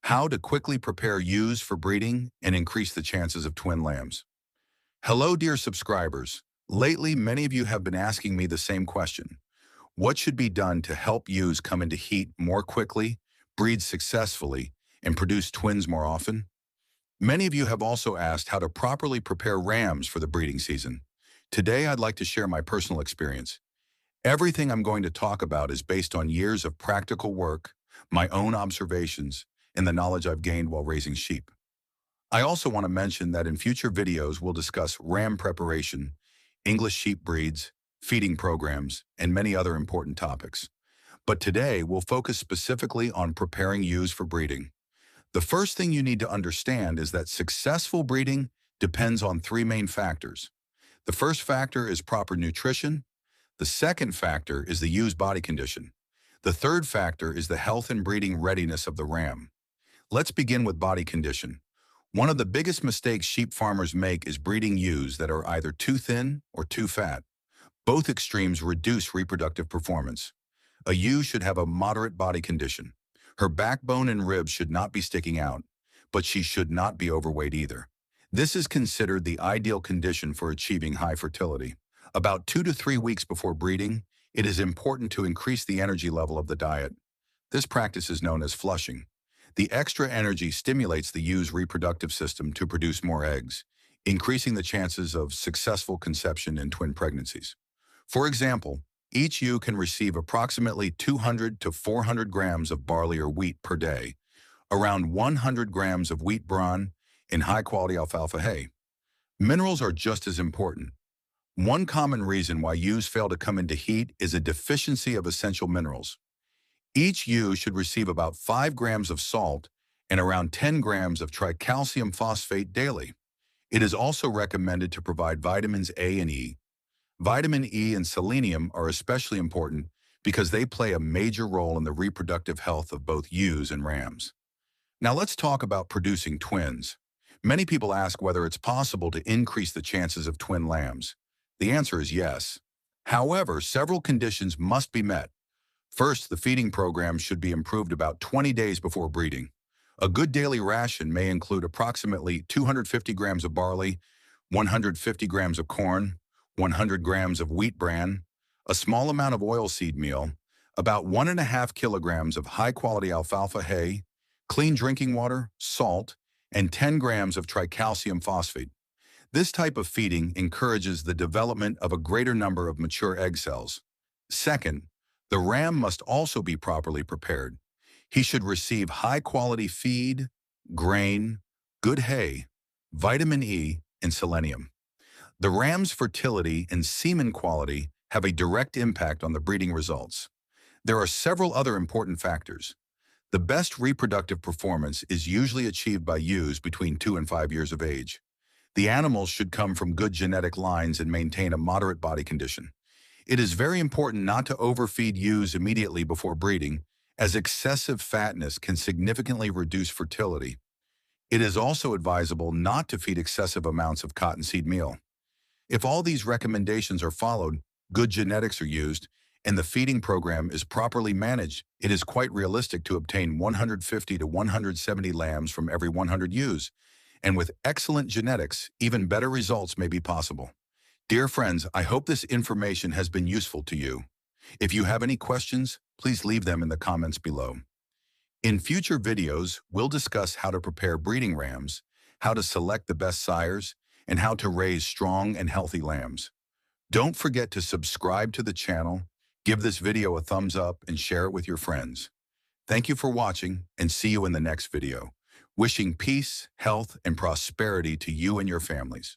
How to quickly prepare ewes for breeding and increase the chances of twin lambs. Hello, dear subscribers. Lately, many of you have been asking me the same question. What should be done to help ewes come into heat more quickly, breed successfully, and produce twins more often? Many of you have also asked how to properly prepare rams for the breeding season. Today, I'd like to share my personal experience. Everything I'm going to talk about is based on years of practical work, my own observations, and the knowledge I've gained while raising sheep. I also want to mention that in future videos, we'll discuss ram preparation, English sheep breeds, feeding programs, and many other important topics. But today, we'll focus specifically on preparing ewes for breeding. The first thing you need to understand is that successful breeding depends on three main factors. The first factor is proper nutrition. The second factor is the ewe's body condition. The third factor is the health and breeding readiness of the ram. Let's begin with body condition. One of the biggest mistakes sheep farmers make is breeding ewes that are either too thin or too fat. Both extremes reduce reproductive performance. A ewe should have a moderate body condition. Her backbone and ribs should not be sticking out, but she should not be overweight either. This is considered the ideal condition for achieving high fertility. About 2 to 3 weeks before breeding, it is important to increase the energy level of the diet. This practice is known as flushing. The extra energy stimulates the ewe's reproductive system to produce more eggs, increasing the chances of successful conception in twin pregnancies. For example, each ewe can receive approximately 200 to 400 grams of barley or wheat per day, around 100 grams of wheat bran, and high-quality alfalfa hay. Minerals are just as important. One common reason why ewes fail to come into heat is a deficiency of essential minerals. Each ewe should receive about 5 grams of salt and around 10 grams of tricalcium phosphate daily. It is also recommended to provide vitamins A and E. Vitamin E and selenium are especially important because they play a major role in the reproductive health of both ewes and rams. Now let's talk about producing twins. Many people ask whether it's possible to increase the chances of twin lambs. The answer is yes. However, several conditions must be met. First, the feeding program should be improved about 20 days before breeding. A good daily ration may include approximately 250 grams of barley, 150 grams of corn, 100 grams of wheat bran, a small amount of oilseed meal, about 1.5 kilograms of high-quality alfalfa hay, clean drinking water, salt, and 10 grams of tricalcium phosphate. This type of feeding encourages the development of a greater number of mature egg cells. Second, the ram must also be properly prepared. He should receive high-quality feed, grain, good hay, vitamin E, and selenium. The ram's fertility and semen quality have a direct impact on the breeding results. There are several other important factors. The best reproductive performance is usually achieved by ewes between 2 and 5 years of age. The animals should come from good genetic lines and maintain a moderate body condition. It is very important not to overfeed ewes immediately before breeding, as excessive fatness can significantly reduce fertility. It is also advisable not to feed excessive amounts of cottonseed meal. If all these recommendations are followed, good genetics are used, and the feeding program is properly managed, it is quite realistic to obtain 150 to 170 lambs from every 100 ewes. And with excellent genetics, even better results may be possible. Dear friends, I hope this information has been useful to you. If you have any questions, please leave them in the comments below. In future videos, we'll discuss how to prepare breeding rams, how to select the best sires, and how to raise strong and healthy lambs. Don't forget to subscribe to the channel, give this video a thumbs up, and share it with your friends. Thank you for watching, and see you in the next video. Wishing peace, health, and prosperity to you and your families.